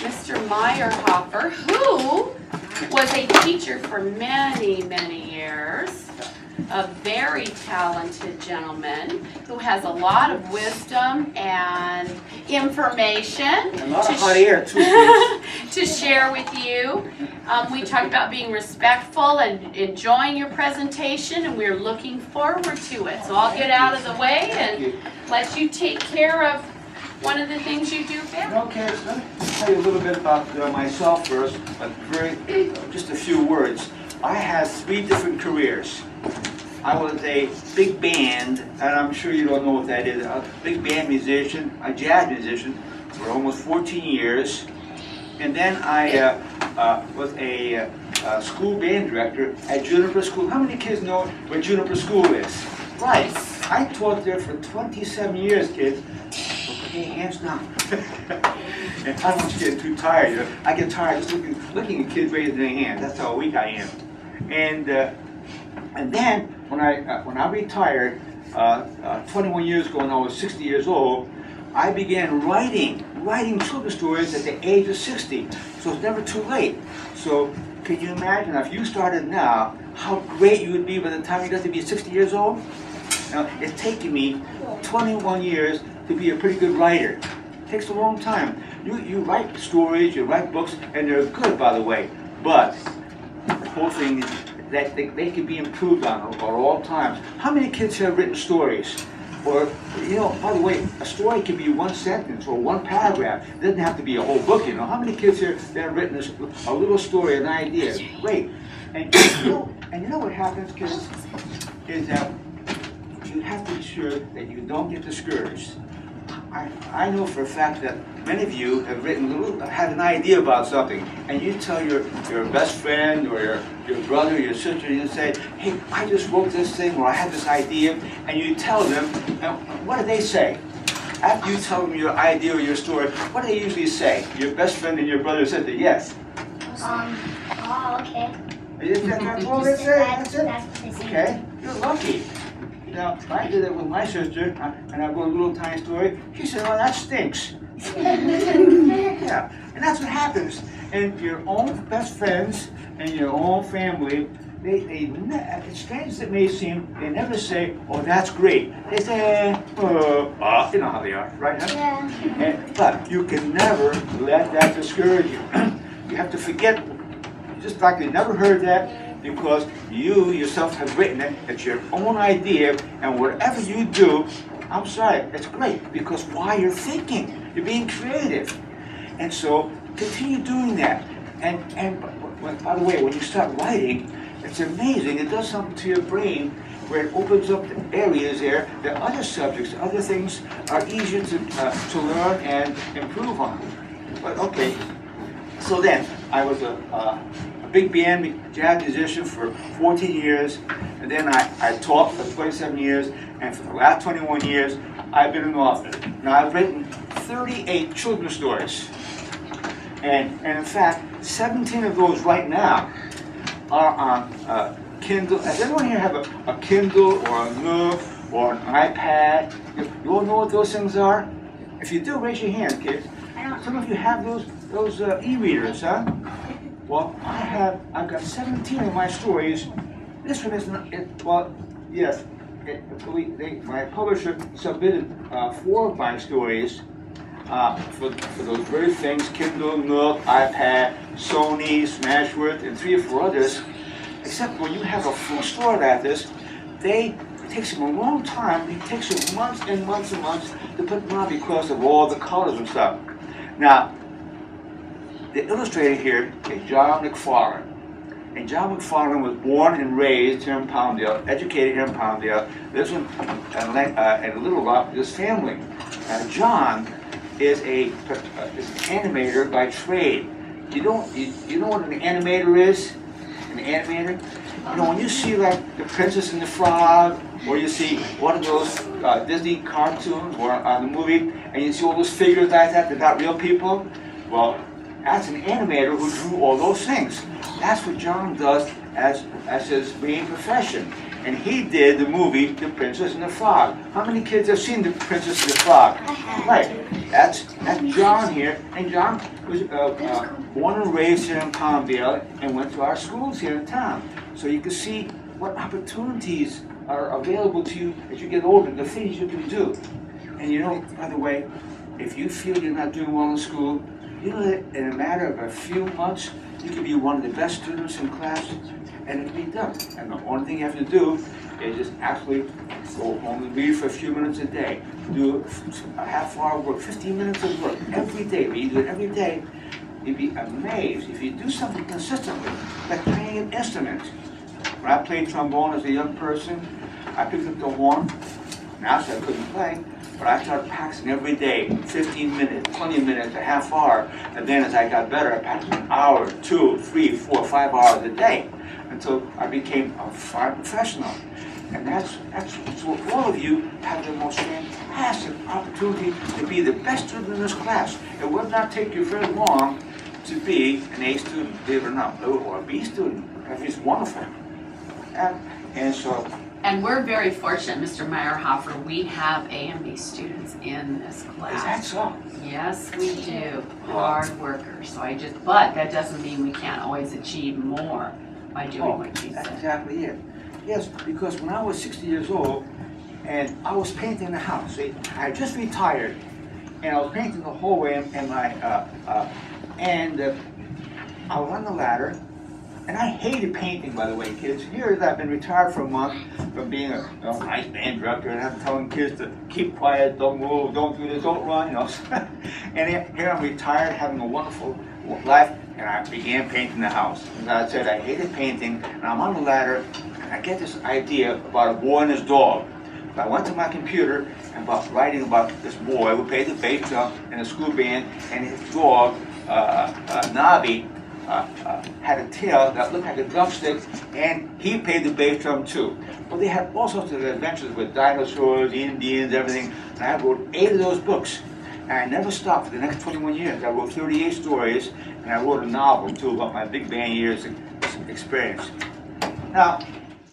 Mr. Meyerhofer, who was a teacher for many, many years. A very talented gentleman who has a lot of wisdom and information A lot of hot air too, kids. to share with you. We talked about being respectful and enjoying your presentation, and we're looking forward to it. So I'll get out of the way and let you take care of one of the things you do best. Okay, so let me tell you a little bit about myself first, but just a few words. I had 3 different careers. I was a big band, and I'm sure you don't know what that is, a big band musician, a jazz musician for almost 14 years. And then I was a school band director at Juniper School. How many kids know what Juniper School is? Right. I taught there for 27 years, kids. Okay, hands down. And I don't want you getting too tired. You know? I get tired just looking at kids raising their hands. That's how weak I am. And then when I retired 21 years ago, when I was 60 years old, I began writing children's stories at the age of 60. So it's never too late. So can you imagine if you started now, how great you would be by the time you got to be 60 years old? Now, it's taken me 21 years to be a pretty good writer. It takes a long time. You write stories, you write books, and they're good, by the way. But the whole thing is that they can be improved on at all times. How many kids have written stories? Or, you know, by the way, a story can be 1 sentence or 1 paragraph. It doesn't have to be a whole book, you know. How many kids here that have written a little story, an idea? Great. And you know what happens, kids, is that you have to be sure that you don't get discouraged. I know for a fact that many of you have had an idea about something, and you tell your best friend or your brother or your sister, and you say, hey, I just wrote this thing, or I had this idea, and you tell them, and what do they say? After you tell them your idea or your story, what do they usually say? Your best friend and your brother or sister, yes? Oh, okay. That's all they say? That's it? Okay, you're lucky. Now, I did it with my sister, and I wrote a little tiny story. She said, oh, that stinks. Yeah, and that's what happens. And your own best friends and your own family, as strange as it may seem, they never say, oh, that's great. They say, you know how they are, right? Huh? Yeah. But you can never let that discourage you. You have to forget, just like they never heard that, because you yourself have written it. It's your own idea, and whatever you do, I'm sorry, it's great, because why you're thinking, you're being creative. And so continue doing that. And by the way, when you start writing, it's amazing. It does something to your brain where it opens up the areas there that other subjects, other things are easier to learn and improve on. But okay, so then I was a big band jazz musician for 14 years, and then I taught for 27 years, and for the last 21 years, I've been an author. Now, I've written 38 children's stories, and in fact, 17 of those right now are on Kindle. Does everyone here have a Kindle or a Nook or an iPad? You all know what those things are? If you do, raise your hand, kids. Some of you have those e-readers, huh? Well, I've got 17 of my stories. This one isn't, well, yes, my publisher submitted 4 of my stories for those very things, Kindle, Nook, iPad, Sony, Smashworth, and 3 or 4 others. Except when you have a full story like this, it takes them a long time. It takes them months and months and months to put them on because of all the colors and stuff. Now, the illustrator here is John McFarlane. And John McFarlane was born and raised here in Palmdale, educated here in Palmdale, lives in Little Rock with his family. John is an animator by trade. You know what an animator is? An animator? You know, when you see like The Princess and the Frog, or you see one of those Disney cartoons or the movie, and you see all those figures like that, they're not real people, well, that's an animator who drew all those things. That's what John does as his main profession. and he did the movie The Princess and the Frog. How many kids have seen The Princess and the Frog? I had Right. to. That's John here, and John was born and raised here in Palmdale and went to our schools here in town. So you can see what opportunities are available to you as you get older, the things you can do. And you know, by the way, if you feel you're not doing well in school, you know that in a matter of a few months, you can be one of the best students in class, and it can be done. And the only thing you have to do is just actually go home and read for a few minutes a day. Do a half-hour work, 15 minutes of work every day. When you do it every day, you'd be amazed if you do something consistently, like playing an instrument. When I played trombone as a young person, I picked up the horn. Now I couldn't play, but I started practicing every day, 15 minutes, 20 minutes, a half hour. And then as I got better, I practiced an hour, 2, 3, 4, 5 hours a day until I became a fine professional. And that's so all of you have the most fantastic opportunity to be the best student in this class. It would not take you very long to be an A student, believe it or not, or a B student. It's wonderful. And so. And we're very fortunate, Mr. Meyerhofer, we have A and B students in this class. Is that so? Yes, we do. Hard workers. But that doesn't mean we can't always achieve more by doing what you That's said. exactly it. Yes, because when I was 60 years old, and I was painting the house. See, I had just retired, and I was painting the hallway in my, I was on the ladder, and I hated painting, by the way, kids. Here I've been retired for a month from being a nice band director, and I'm telling kids to keep quiet, don't move, don't do this, don't run, you know. And here I'm retired, having a wonderful life, and I began painting the house. As I said, I hated painting, and I'm on the ladder, and I get this idea about a boy and his dog. So I went to my computer and writing about this boy who played the bass drum in a school band, and his dog, Nabi, had a tail that looked like a drumstick, and he played the bass drum too. Well, they had all sorts of adventures with dinosaurs, Indians, everything, and I wrote 8 of those books. And I never stopped for the next 21 years. I wrote 38 stories, and I wrote a novel too about my big band years experience. Now,